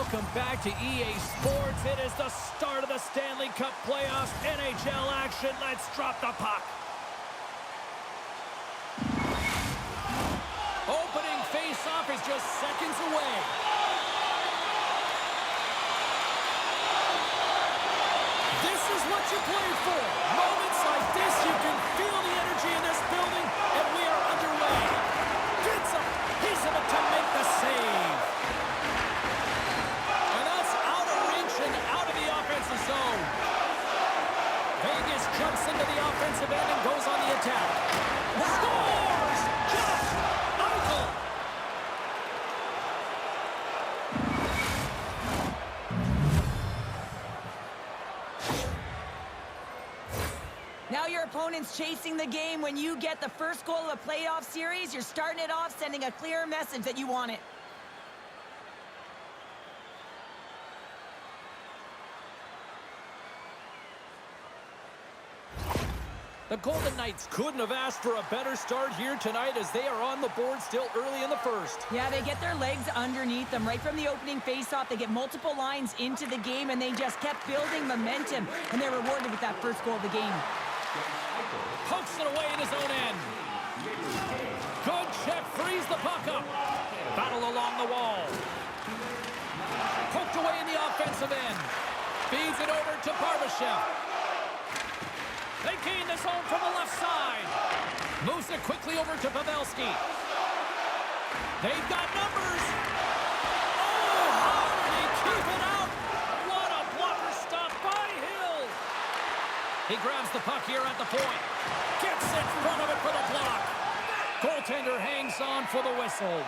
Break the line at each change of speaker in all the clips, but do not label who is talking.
Welcome back to EA Sports. It is the start of the Stanley Cup playoffs. NHL action. Let's drop the puck. Opening face-off is just seconds away. This is what you played for. Moments like this, you can feel the energy in this building, and we are underway. Gets him. He's able to make the save. And that's out of reach and out of the offensive zone. Vegas jumps into the offensive end and goes on the attack. Scores! Just Michael!
Now your opponent's chasing the game. When you get the first goal of a playoff series, you're starting it off sending a clear message that you want it.
The Golden Knights couldn't have asked for a better start here tonight as they are on the board still early in the first.
Yeah, they get their legs underneath them right from the opening faceoff. They get multiple lines into the game, and they just kept building momentum, and they're rewarded with that first goal of the game.
Pokes it away in his own end. Good check, frees the puck up. Battle along the wall. Poked away in the offensive end. Feeds it over to Barbashev. They gain the zone from the left side. Moves it quickly over to Pavelski. They've got numbers. Oh, how did he keep it out? What a blocker stop by Hill. He grabs the puck here at the point. Gets in front of it for the block. Goaltender hangs on for the whistle.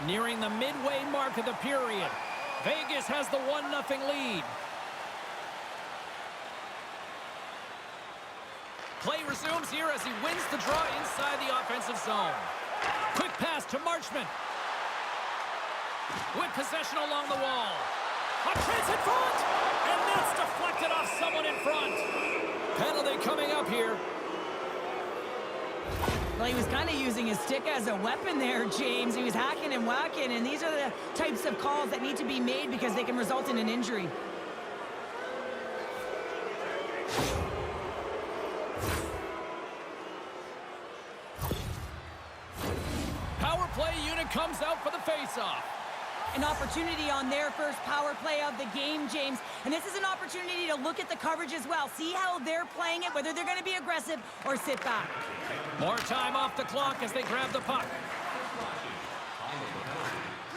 Nearing the midway mark of the period. Vegas has the 1-0 lead. Play resumes here as he wins the draw inside the offensive zone. Quick pass to Marchment. With possession along the wall. A chance in front! And that's deflected off someone in front. Penalty coming up here.
Well, he was kind of using his stick as a weapon there, James. He was hacking and whacking, and these are the types of calls that need to be made because they can result in an injury.
Power play unit comes out for the face-off.
An opportunity on their first power play of the game, James. And this is an opportunity to look at the coverage as well. See how they're playing it, whether they're going to be aggressive or sit back.
More time off the clock as they grab the puck.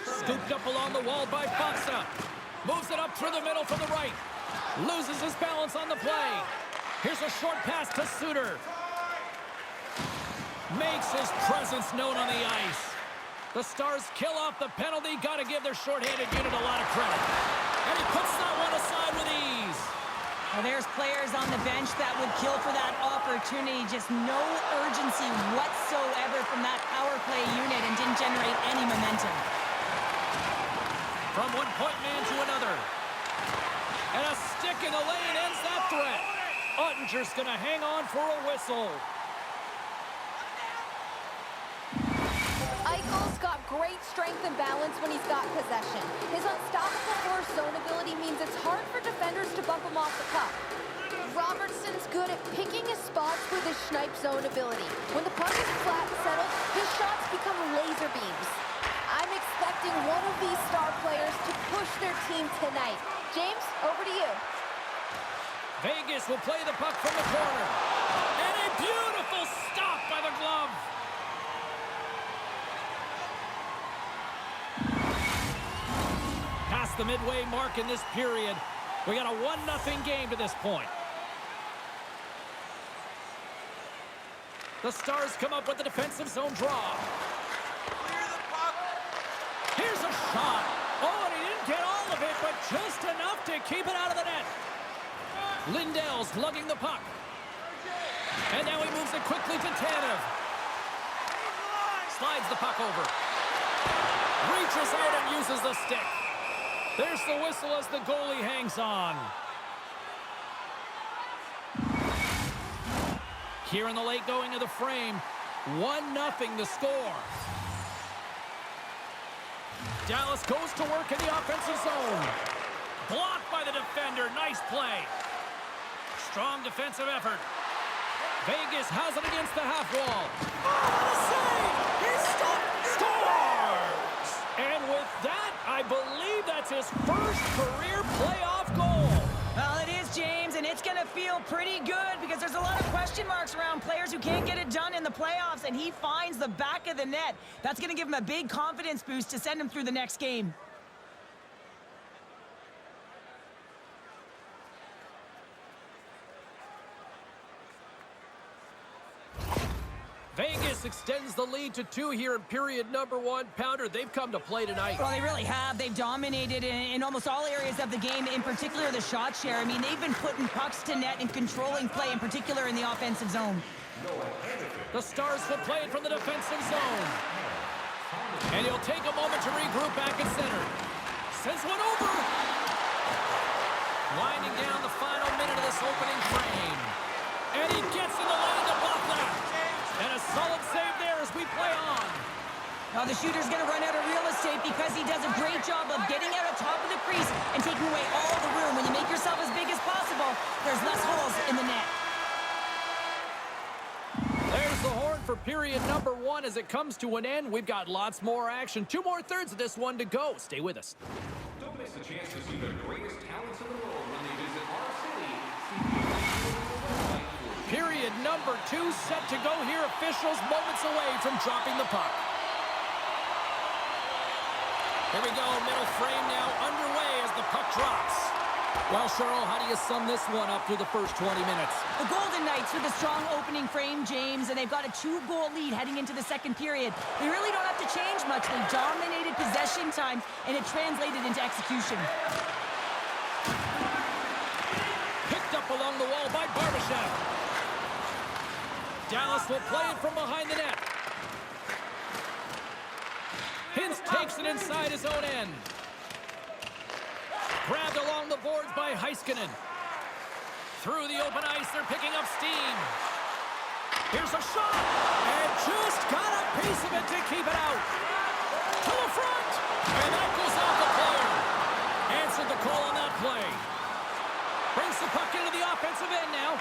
Scooped up along the wall by Faksa. Moves it up through the middle from the right. Loses his balance on the play. Here's a short pass to Suter. Makes his presence known on the ice. The Stars kill off the penalty. Got to give their shorthanded unit a lot of credit. And he puts that one aside with ease.
Well, there's players on the bench that would kill for that opportunity. Just no urgency whatsoever from that power play unit and didn't generate any momentum.
From one point man to another. And a stick in the lane ends that threat. Ottinger's going to hang on for a whistle.
Eichel's got great strength and balance when he's got possession. His unstoppable force zone ability means it's hard for defenders to bump him off the puck. Robertson's good at picking his spots with his snipe zone ability. When the puck is flat and settled, his shots become laser beams. I'm expecting one of these star players to push their team tonight. James, over to you.
Vegas will play the puck from the corner. And a beautiful stop by the glove. Past the midway mark in this period. We got a 1-0 game to this point. The Stars come up with the defensive zone draw.
Clear the puck.
Here's a shot. Oh, and he didn't get all of it, but just enough to keep it out of the net. Lindell's lugging the puck. And now he moves it quickly to Tanev. Slides the puck over. Reaches out and uses the stick. There's the whistle as the goalie hangs on. Here in the late going of the frame, 1-0 the score. Dallas goes to work in the offensive zone. Blocked by the defender. Nice play. Strong defensive effort. Vegas has it against the half wall. Oh, what a save! He scores! And with that, I believe that's his first career playoff goal.
Well, it is, James, and it's going to feel pretty good because there's a lot of question marks around players who can't get it done in the playoffs, and he finds the back of the net. That's going to give him a big confidence boost to send him through the next game.
Vegas extends the lead to 2 here in period number 1. Pounder, they've come to play tonight.
Well, they really have. They've dominated in almost all areas of the game, in particular the shot share. I mean, they've been putting pucks to net and controlling play, in particular in the offensive zone.
The Stars will play it from the defensive zone. And he'll take a moment to regroup back at center. Sends one over. Winding down the final minute of this opening frame. And he gets in the lane to block that. And a solid save there as we play on.
Now the shooter's going to run out of real estate because he does a great job of getting out of top of the crease and taking away all the room. When you make yourself as big as possible, there's less holes in the net.
There's the horn for period number 1 as it comes to an end. We've got lots more action. 2 more thirds of this one to go. Stay with us.
Don't miss a chance to see the greatest talents in the world when they visit our city.
Period number 2 set to go here. Officials moments away from dropping the puck. Here we go. Middle frame now underway as the puck drops. Well, Cheryl, how do you sum this one up through the first 20 minutes?
The Golden Knights with a strong opening frame, James, and they've got a 2-goal lead heading into the second period. They really don't have to change much. They dominated possession time, and it translated into execution.
Picked up along the wall by Barbashev. Dallas will play it from behind the net. Hintz takes it inside his own end. Grabbed along the boards by Heiskanen. Through the open ice, they're picking up steam. Here's a shot, and just got a piece of it to keep it out. To the front, and that goes off the player. Answered the call on that play. Brings the puck into the offensive end now.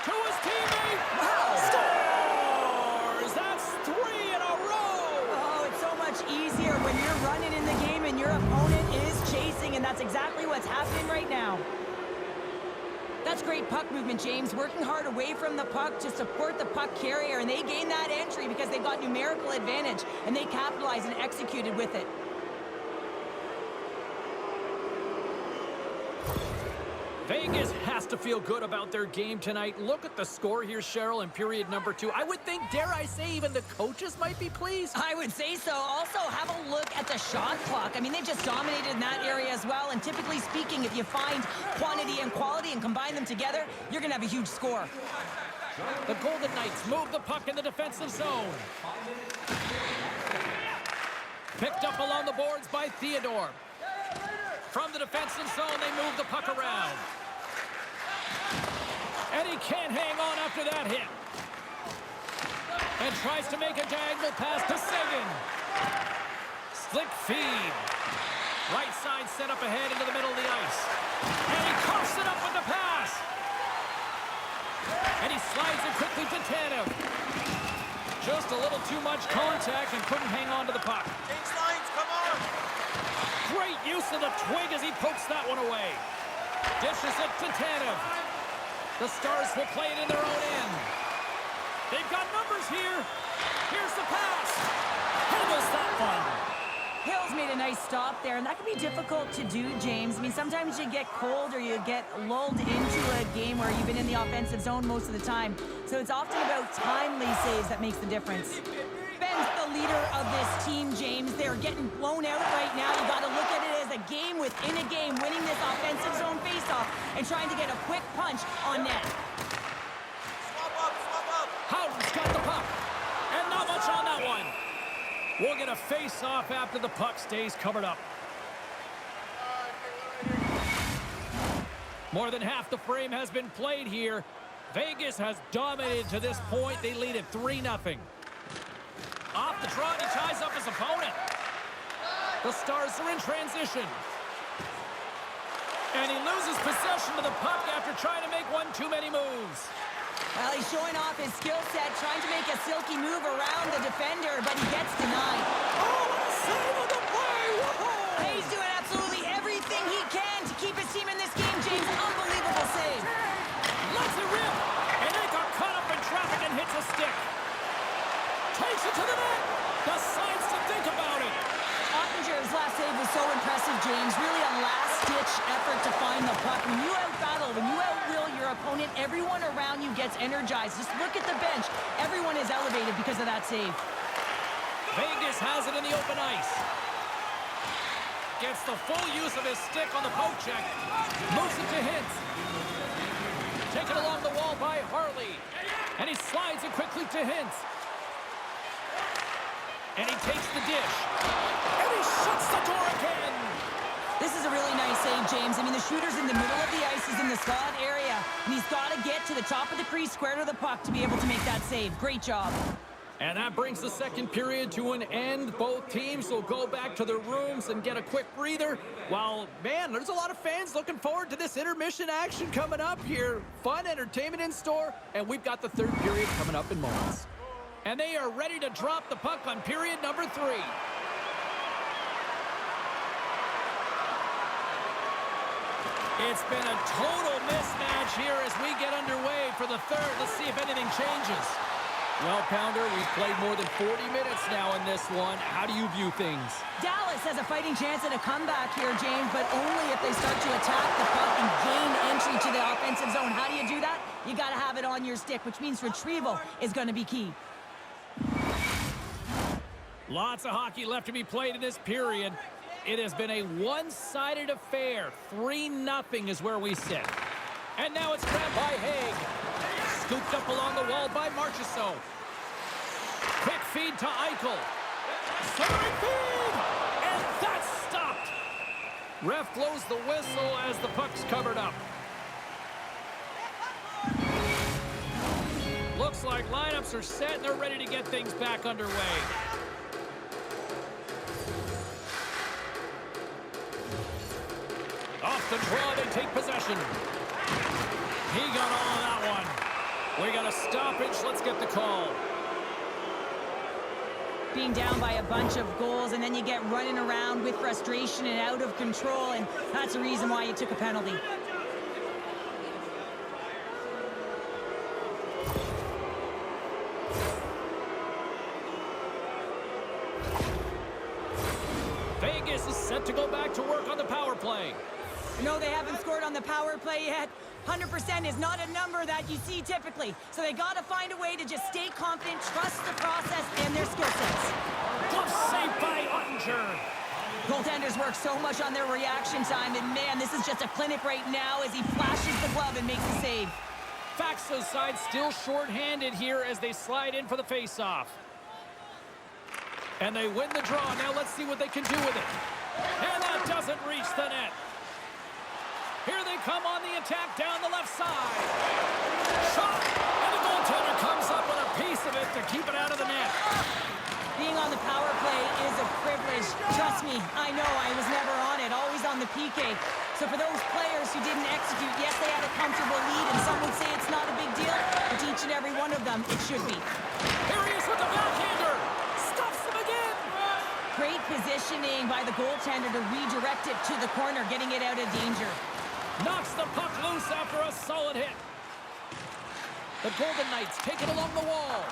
To his teammate.
Wow.
Scores! That's 3 in a row!
Oh, it's so much easier when you're running in the game and your opponent is chasing, and that's exactly what's happening right now. That's great puck movement, James. Working hard away from the puck to support the puck carrier, and they gain that entry because they've got numerical advantage, and they capitalized and executed with it.
Vegas has to feel good about their game tonight. Look at the score here, Cheryl, in period number 2. I would think, dare I say, even the coaches might be pleased.
I would say so. Also, have a look at the shot clock. I mean, they've just dominated in that area as well. And typically speaking, if you find quantity and quality and combine them together, you're going to have a huge score.
The Golden Knights move the puck in the defensive zone. Picked up along the boards by Theodore. From the defensive zone, they move the puck around. And he can't hang on after that hit. And tries to make a diagonal pass to Seguin. Slick feed. Right side set up ahead into the middle of the ice. And he coughs it up with the pass. And he slides it quickly to Tanev. Just a little too much contact and couldn't hang on to the puck.
Change lines, come on!
Great use of the twig as he pokes that one away. Dishes it to Tanev. The Stars will play it in their own end. They've got numbers here. Here's the pass. Handles that one.
Hill's made a nice stop there, and that can be difficult to do, James. I mean, sometimes you get cold or you get lulled into a game where you've been in the offensive zone most of the time. So it's often about timely saves that makes the difference. Ben's the leader of this team, James. They're getting blown out right now. You got to look at it as a game within a game, winning this offensive zone faceoff and trying to get a quick punch on net.
Swap up, swap up!
Howden's got the puck. And not much on that one. We'll get a face-off after the puck stays covered up. More than half the frame has been played here. Vegas has dominated to this point. They lead at 3-0. Off the draw, and he ties up his opponent. The Stars are in transition. And he loses possession of the puck after trying to make one too many moves.
Well, he's showing off his skill set, trying to make a silky move around the defender, but he gets denied.
Oh, what a save of the play! Whoa!
He's doing absolutely everything he can to keep his team in this game, James. Unbelievable save.
Lets it rip. And they got caught up in traffic and hits a stick. Takes it to the net. Decides to think about it.
Ottinger's last save was so impressive, James. Really a last-ditch effort to find the puck. When you out-battle, when you outwill your opponent, everyone around you gets energized. Just look at the bench. Everyone is elevated because of that save.
Vegas has it in the open ice. Gets the full use of his stick on the poke check. Moves it to Hintz. Taken along the wall by Harley. And he slides it quickly to Hintz. And he takes the dish. And he shuts the door again.
This is a really nice save, James. I mean, the shooter's in the middle of the ice. He's in the slot area. And he's got to get to the top of the crease, square to the puck, to be able to make that save. Great job.
And that brings the second period to an end. Both teams will go back to their rooms and get a quick breather. Well, man, there's a lot of fans looking forward to this intermission action coming up here. Fun entertainment in store. And we've got the third period coming up in moments. And they are ready to drop the puck on period number 3. It's been a total mismatch here as we get underway for the third. Let's see if anything changes. Well, Pounder, we've played more than 40 minutes now in this one. How do you view things?
Dallas has a fighting chance at a comeback here, James, but only if they start to attack the puck and gain entry to the offensive zone. How do you do that? You got to have it on your stick, which means retrieval is going to be key.
Lots of hockey left to be played in this period. It has been a one-sided affair. 3-0 is where we sit. And now it's grabbed by Haig. Scooped up along the wall by Marchessault. Quick feed to Eichel. Centering feed! And that's stopped! Ref blows the whistle as the puck's covered up. Looks like lineups are set and they're ready to get things back underway. Off the draw, they take possession. He got all of that one. We got a stoppage. Let's get the call.
Being down by a bunch of goals, and then you get running around with frustration and out of control, and that's the reason why you took a penalty.
Vegas is set to go back to work on the power play.
No, they haven't scored on the power play yet. 100% is not a number that you see typically. So they got to find a way to just stay confident, trust the process and their skill sets.
Glove save by Ottinger.
Goaltenders work so much on their reaction time, and man, this is just a clinic right now as he flashes the glove and makes the save.
Faxo's side still short-handed here as they slide in for the face-off. And they win the draw. Now let's see what they can do with it. And that doesn't reach the net. Here they come on the attack down the left side. Shot! And the goaltender comes up with a piece of it to keep it out of the net.
Being on the power play is a privilege. Trust me, I know I was never on it, always on the PK. So for those players who didn't execute, yes, they had a comfortable lead, and some would say it's not a big deal, but to each and every one of them, it should be.
Here he is with the backhander. Stuffs him again.
Great positioning by the goaltender to redirect it to the corner, getting it out of danger.
Knocks the puck loose after a solid hit. The Golden Knights take it along the wall.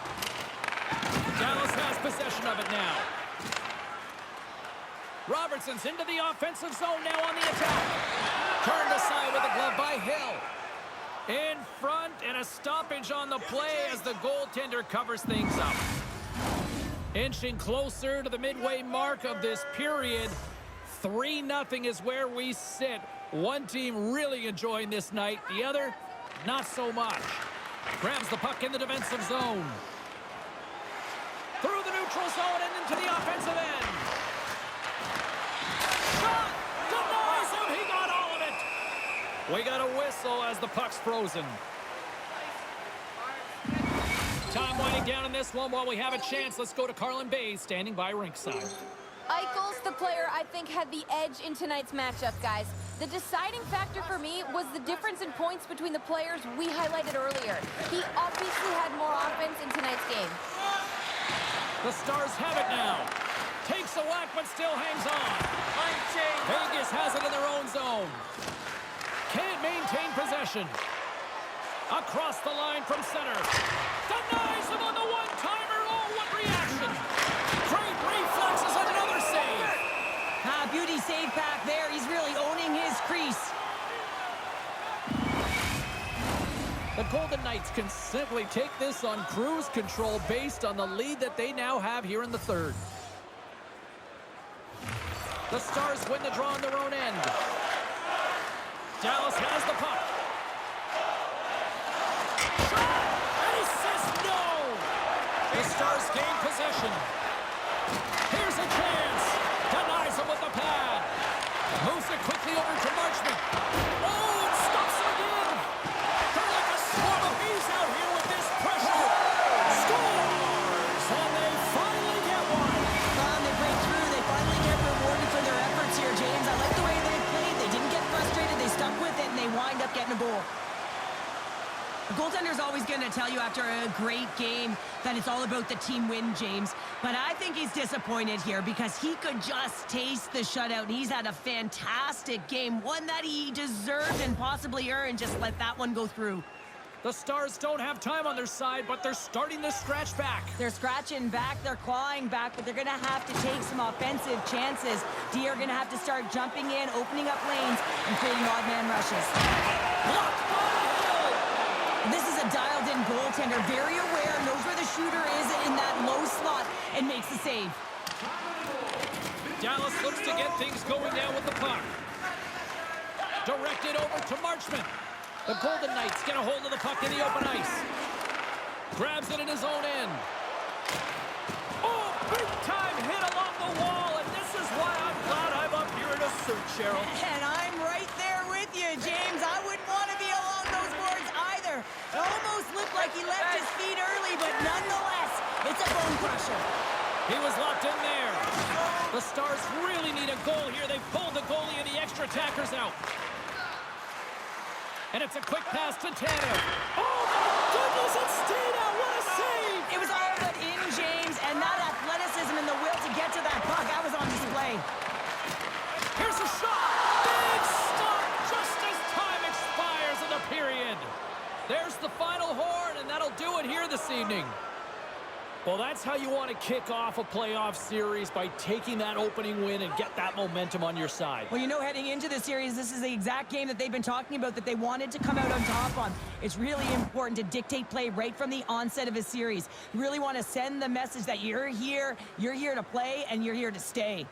Dallas has possession of it now. Robertson's into the offensive zone now on the attack. Turned aside with a glove by Hill. In front and a stoppage on the play as the goaltender covers things up. Inching closer to the midway mark of this period. 3-0 is where we sit. One team really enjoying this night. The other, not so much. Grabs the puck in the defensive zone. Through the neutral zone and into the offensive end. Shot! Denies him! He got all of it! We got a whistle as the puck's frozen. Time winding down in this one. While we have a chance, let's go to Carlin Bays, standing by ringside.
Eichel's the player I think had the edge in tonight's matchup, guys. The deciding factor for me was the difference in points between the players we highlighted earlier. He obviously had more offense in tonight's game.
The Stars have it now. Takes a whack, but still hangs on. Vegas has it in their own zone. Can't maintain possession. Across the line from center. Denies him on the one-timer. Oh, what reaction. Great reflexes, another save.
Beauty save back there. He's really owning his crease.
The Golden Knights can simply take this on cruise control based on the lead that they now have here in the third. The Stars win the draw on their own end. Dallas has the puck. Shot! And he says no! The Stars gain possession. Here's a chance. Denies him with the pad. Moves it quickly over to Marchment. Oh, and stops him again. They're like a swarm of bees out here with this pressure. Scores! And they finally get one.
They break through. They finally get rewarded for their efforts here, James. I like the way they played. They didn't get frustrated. They stuck with it, and they wind up getting a goal. The goaltender's always going to tell you after a great game that it's all about the team win, James. But I think he's disappointed here because he could just taste the shutout. And he's had a fantastic game, one that he deserved and possibly earned. Just let that one go through.
The Stars don't have time on their side, but they're starting to scratch back.
They're scratching back, they're clawing back, but they're going to have to take some offensive chances. D are going to have to start jumping in, opening up lanes, and creating odd man rushes.
Blocked by Hill!
This is a dialed-in goaltender, very aware, knows where the shooter is in that low slot, and makes the save.
Dallas looks to get things going down with the puck. Directed over to Marchment. The Golden Knights get a hold of the puck in the open ice. Grabs it in his own end. Oh, big-time hit along the wall, and this is why I'm glad I'm up here in a suit, Cheryl.
And I'm right there with you, James. I wouldn't want to be along those boards either. It almost looked like he left his feet early, but nonetheless, it's a bone crusher.
He was locked in there. The Stars really need a goal here. They pulled the goalie and the extra attackers out. And it's a quick pass to Tanev. Oh, my goodness, it's stayed out. What a save!
It was all but in, James, and that athleticism and the will to get to that puck, that was on display.
Here's a shot. Big stop just as time expires in the period. There's the final horn, and that'll do it here this evening. Well, that's how you want to kick off a playoff series, by taking that opening win and get that momentum on your side.
Well, you know, heading into the series, this is the exact game that they've been talking about that they wanted to come out on top on. It's really important to dictate play right from the onset of a series. You really want to send the message that you're here to play, and you're here to stay.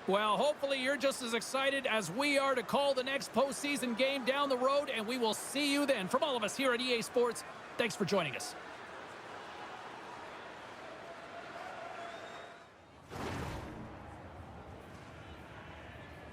Well, hopefully you're just as excited as we are to call the next postseason game down the road, and we will see you then. From all of us here at EA Sports, thanks for joining us.